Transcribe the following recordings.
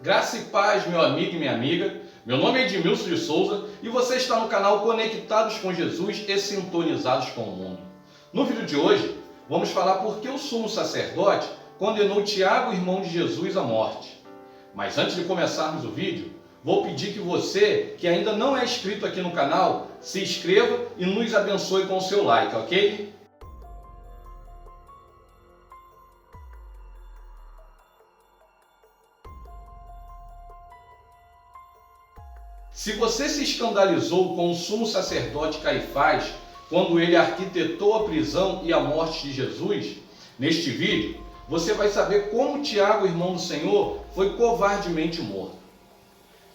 Graça e paz, meu amigo e minha amiga. Meu nome é Edmilson de Souza e você está no canal Conectados com Jesus e Sintonizados com o Mundo. No vídeo de hoje, vamos falar por que o sumo sacerdote condenou Tiago, irmão de Jesus, à morte. Mas antes de começarmos o vídeo, vou pedir que você, que ainda não é inscrito aqui no canal, se inscreva e nos abençoe com o seu like, ok? Se você se escandalizou com o sumo sacerdote Caifás quando ele arquitetou a prisão e a morte de Jesus, neste vídeo você vai saber como Tiago, irmão do Senhor, foi covardemente morto.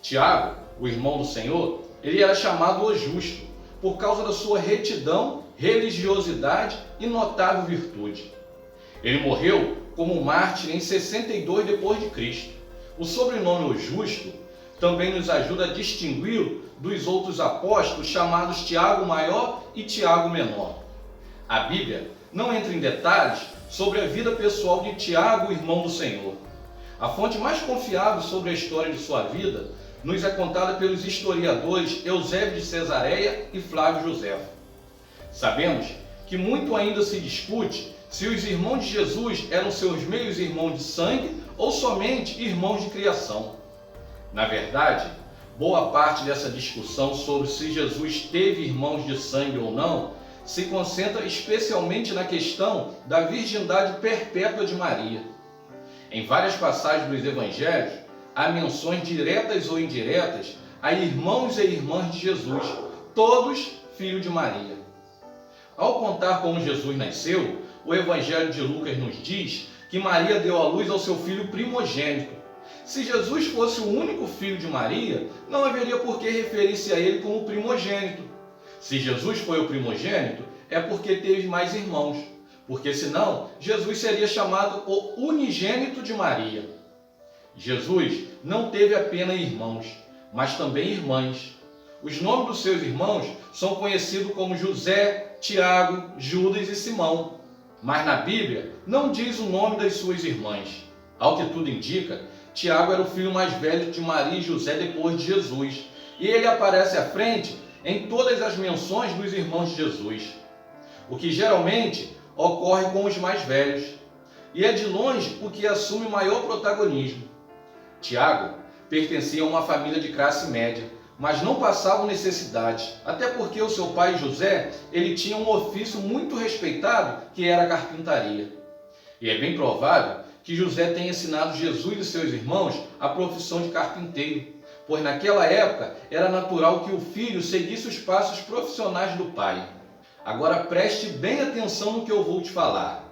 Tiago, o irmão do Senhor, ele era chamado o Justo por causa da sua retidão, religiosidade e notável virtude. Ele morreu como mártir em 62 depois de Cristo. O sobrenome o Justo também nos ajuda a distingui-lo dos outros apóstolos chamados Tiago Maior e Tiago Menor. A Bíblia não entra em detalhes sobre a vida pessoal de Tiago, irmão do Senhor. A fonte mais confiável sobre a história de sua vida nos é contada pelos historiadores Eusébio de Cesareia e Flávio Joséfo. Sabemos que muito ainda se discute se os irmãos de Jesus eram seus meios irmãos de sangue ou somente irmãos de criação. Na verdade, boa parte dessa discussão sobre se Jesus teve irmãos de sangue ou não se concentra especialmente na questão da virgindade perpétua de Maria. Em várias passagens dos evangelhos, há menções diretas ou indiretas a irmãos e irmãs de Jesus, todos filhos de Maria. Ao contar como Jesus nasceu, o evangelho de Lucas nos diz que Maria deu à luz ao seu filho primogênito. Se Jesus fosse o único filho de Maria, não haveria por que referir-se a ele como primogênito. Se Jesus foi o primogênito, é porque teve mais irmãos, porque senão Jesus seria chamado o unigênito de Maria. Jesus não teve apenas irmãos, mas também irmãs. Os nomes dos seus irmãos são conhecidos como José, Tiago, Judas e Simão. Mas na Bíblia não diz o nome das suas irmãs. Ao que tudo indica, Tiago era o filho mais velho de Maria e José depois de Jesus. E ele aparece à frente em todas as menções dos irmãos de Jesus. O que geralmente ocorre com os mais velhos. E é de longe o que assume maior protagonismo. Tiago pertencia a uma família de classe média, mas não passava necessidade, até porque o seu pai José, ele tinha um ofício muito respeitado, que era a carpintaria. E é bem provável que José tenha ensinado Jesus e seus irmãos a profissão de carpinteiro, pois naquela época era natural que o filho seguisse os passos profissionais do pai. Agora preste bem atenção no que eu vou te falar.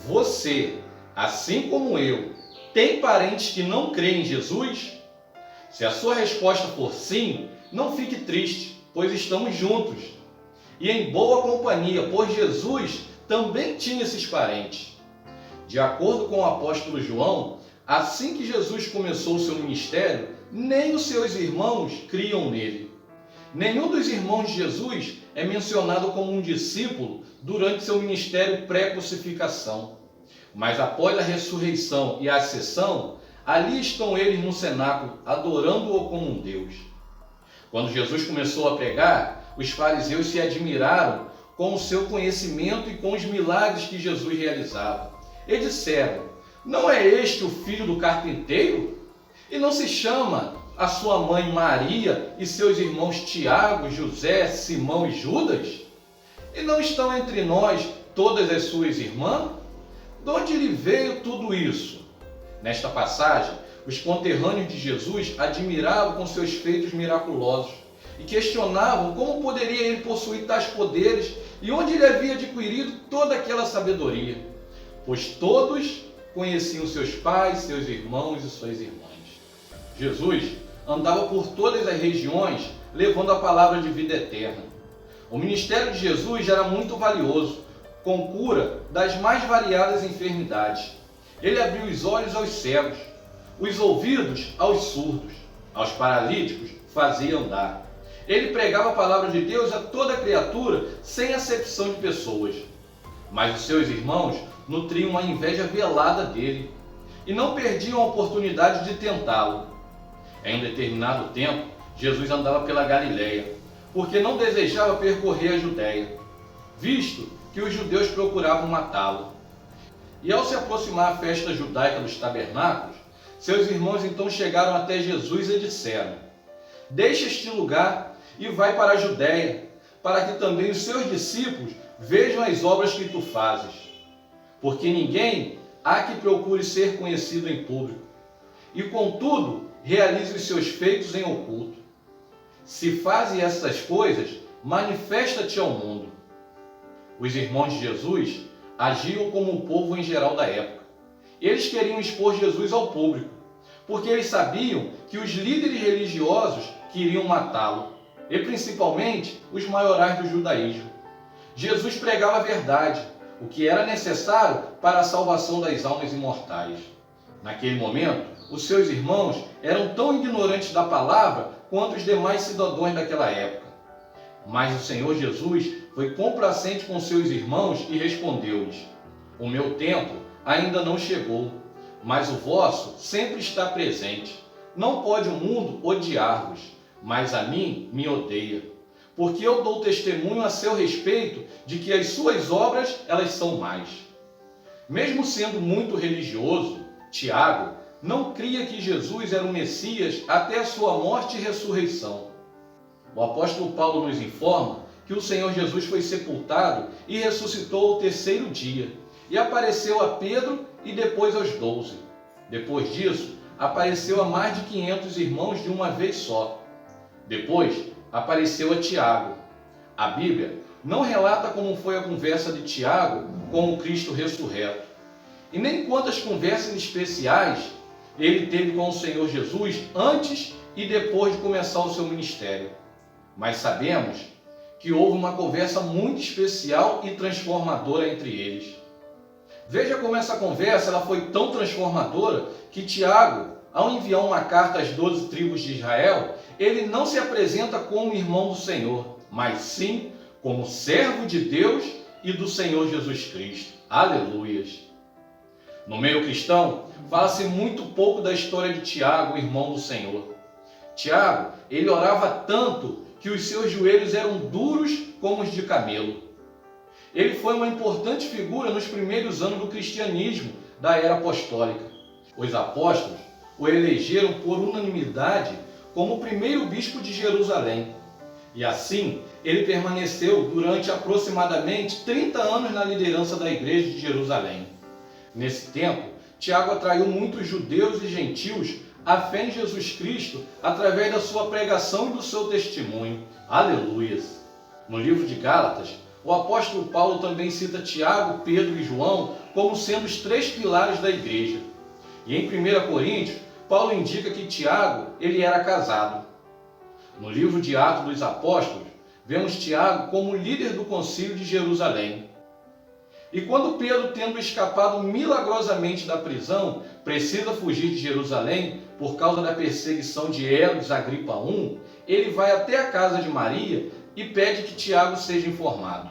Você, assim como eu, tem parentes que não creem em Jesus? Se a sua resposta for sim, não fique triste, pois estamos juntos. E em boa companhia, pois Jesus também tinha esses parentes. De acordo com o apóstolo João, assim que Jesus começou o seu ministério, nem os seus irmãos criam nele. Nenhum dos irmãos de Jesus é mencionado como um discípulo durante seu ministério pré-crucificação. Mas após a ressurreição e a ascensão, ali estão eles no cenáculo, adorando-o como um Deus. Quando Jesus começou a pregar, os fariseus se admiraram com o seu conhecimento e com os milagres que Jesus realizava. E disseram: não é este o filho do carpinteiro? E não se chama a sua mãe Maria e seus irmãos Tiago, José, Simão e Judas? E não estão entre nós todas as suas irmãs? De onde lhe veio tudo isso? Nesta passagem, os conterrâneos de Jesus admiravam com seus feitos miraculosos e questionavam como poderia ele possuir tais poderes e onde ele havia adquirido toda aquela sabedoria. Pois todos conheciam seus pais, seus irmãos e suas irmãs. Jesus andava por todas as regiões levando a palavra de vida eterna. O ministério de Jesus era muito valioso, com cura das mais variadas enfermidades. Ele abriu os olhos aos cegos, os ouvidos aos surdos, aos paralíticos fazia andar. Ele pregava a palavra de Deus a toda criatura, sem acepção de pessoas. Mas os seus irmãos nutriam uma inveja velada dele. e não perdiam a oportunidade de tentá-lo. Em um determinado tempo, Jesus andava pela Galileia, porque não desejava percorrer a Judéia, visto que os judeus procuravam matá-lo. E ao se aproximar a festa judaica dos tabernáculos, seus irmãos então chegaram até Jesus e disseram: deixa este lugar e vai para a Judéia, para que também os seus discípulos vejam as obras que tu fazes. Porque ninguém há que procure ser conhecido em público, e contudo realize os seus feitos em oculto. Se fazes essas coisas, manifesta-te ao mundo. Os irmãos de Jesus agiam como o povo em geral da época. Eles queriam expor Jesus ao público, porque eles sabiam que os líderes religiosos queriam matá-lo, e principalmente os maiorais do judaísmo. Jesus pregava a verdade, o que era necessário para a salvação das almas imortais. Naquele momento, os seus irmãos eram tão ignorantes da palavra quanto os demais cidadãos daquela época. Mas o Senhor Jesus foi complacente com seus irmãos e respondeu-lhes: o meu tempo ainda não chegou, mas o vosso sempre está presente. Não pode o mundo odiar-vos, mas a mim me odeia, porque eu dou testemunho a seu respeito de que as suas obras elas são más. Mesmo sendo muito religioso, Tiago não cria que Jesus era o Messias até a sua morte e ressurreição. O apóstolo Paulo nos informa que o Senhor Jesus foi sepultado e ressuscitou ao terceiro dia, e apareceu a Pedro e depois aos 12. Depois disso, apareceu a mais de 500 irmãos de uma vez só. Depois, apareceu a Tiago. A Bíblia não relata como foi a conversa de Tiago com o Cristo ressurreto, e nem quantas conversas especiais ele teve com o Senhor Jesus antes e depois de começar o seu ministério. Mas sabemos que houve uma conversa muito especial e transformadora entre eles. Veja como essa conversa ela foi tão transformadora que Tiago, ao enviar uma carta às 12 tribos de Israel, ele não se apresenta como irmão do Senhor, mas sim como servo de Deus e do Senhor Jesus Cristo. Aleluias! No meio cristão, fala-se muito pouco da história de Tiago, o irmão do Senhor. Tiago, ele orava tanto que os seus joelhos eram duros como os de camelo. Ele foi uma importante figura nos primeiros anos do cristianismo da era apostólica. Os apóstolos o elegeram por unanimidade como o primeiro bispo de Jerusalém. E assim, ele permaneceu durante aproximadamente 30 anos na liderança da igreja de Jerusalém. Nesse tempo, Tiago atraiu muitos judeus e gentios à fé em Jesus Cristo através da sua pregação e do seu testemunho. Aleluias! No livro de Gálatas, o apóstolo Paulo também cita Tiago, Pedro e João como sendo os 3 pilares da igreja. E em 1 Coríntios, Paulo indica que Tiago ele era casado. No livro de Atos dos Apóstolos, vemos Tiago como líder do concílio de Jerusalém. E quando Pedro, tendo escapado milagrosamente da prisão, precisa fugir de Jerusalém por causa da perseguição de Herodes Agripa I, ele vai até a casa de Maria e pede que Tiago seja informado.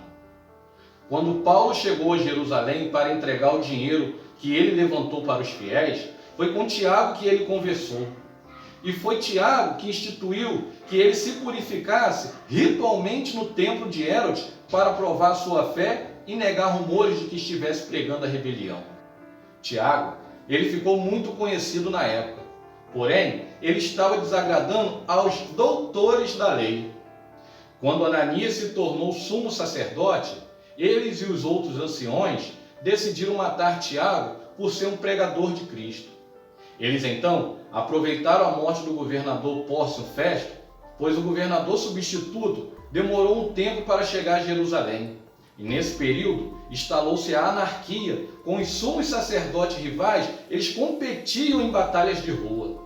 Quando Paulo chegou a Jerusalém para entregar o dinheiro que ele levantou para os fiéis, foi com Tiago que ele conversou. E foi Tiago que instituiu que ele se purificasse ritualmente no templo de Herodes para provar sua fé e negar rumores de que estivesse pregando a rebelião. Tiago, ele ficou muito conhecido na época, porém, ele estava desagradando aos doutores da lei. Quando Ananias se tornou sumo sacerdote, eles e os outros anciões decidiram matar Tiago por ser um pregador de Cristo. Eles então aproveitaram a morte do governador Pórcio Festo, pois o governador substituto demorou um tempo para chegar a Jerusalém. E nesse período instalou-se a anarquia, com os sumos sacerdotes rivais, eles competiam em batalhas de rua.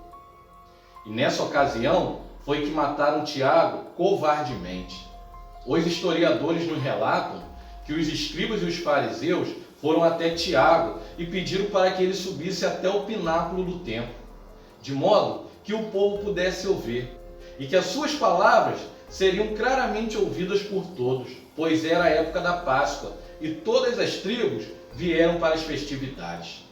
E nessa ocasião foi que mataram Tiago covardemente. Os historiadores nos relatam que os escribas e os fariseus foram até Tiago e pediram para que ele subisse até o pináculo do templo, de modo que o povo pudesse ouvir, e que as suas palavras seriam claramente ouvidas por todos, pois era a época da Páscoa e todas as tribos vieram para as festividades.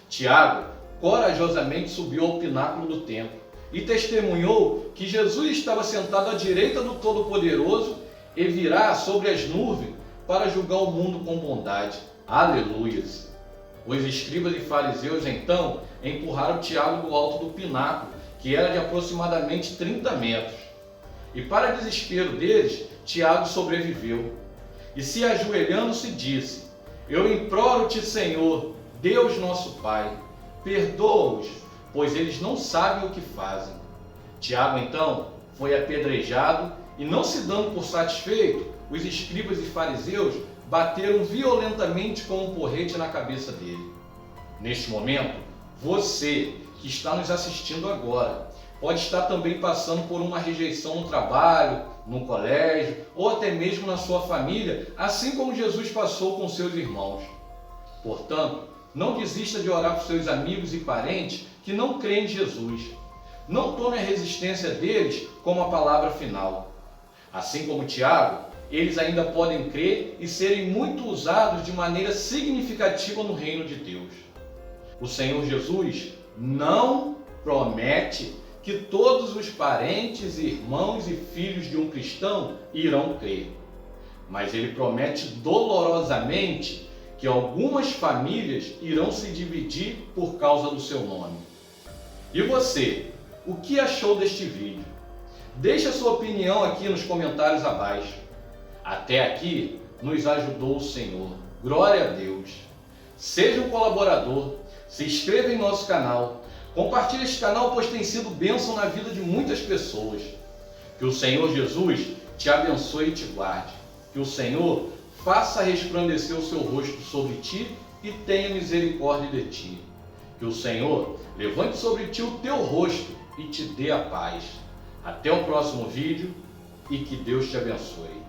Tiago corajosamente subiu ao pináculo do templo e testemunhou que Jesus estava sentado à direita do Todo-Poderoso e virá sobre as nuvens para julgar o mundo com bondade. Aleluias! Os escribas e fariseus então empurraram Tiago do alto do pináculo, que era de aproximadamente 30 metros. E para desespero deles, Tiago sobreviveu. E se ajoelhando-se disse: Eu imploro-te, Senhor, Deus nosso Pai, perdoa-os, pois eles não sabem o que fazem. Tiago então foi apedrejado e, não se dando por satisfeito, os escribas e fariseus bateram violentamente com um porrete na cabeça dele. Neste momento, você que está nos assistindo agora pode estar também passando por uma rejeição no trabalho, no colégio ou até mesmo na sua família, assim como Jesus passou com seus irmãos. Portanto, não desista de orar por seus amigos e parentes que não creem em Jesus. Não tome a resistência deles como a palavra final. Assim como Tiago, eles ainda podem crer e serem muito usados de maneira significativa no reino de Deus. O Senhor Jesus não promete que todos os parentes, irmãos e filhos de um cristão irão crer, mas ele promete dolorosamente que algumas famílias irão se dividir por causa do seu nome. E você, o que achou deste vídeo? Deixe a sua opinião aqui nos comentários abaixo. Até aqui nos ajudou o Senhor. Glória a Deus. Seja um colaborador, se inscreva em nosso canal, compartilhe este canal, pois tem sido bênção na vida de muitas pessoas. Que o Senhor Jesus te abençoe e te guarde. Que o Senhor faça resplandecer o seu rosto sobre ti e tenha misericórdia de ti. Que o Senhor levante sobre ti o teu rosto e te dê a paz. Até o próximo vídeo e que Deus te abençoe.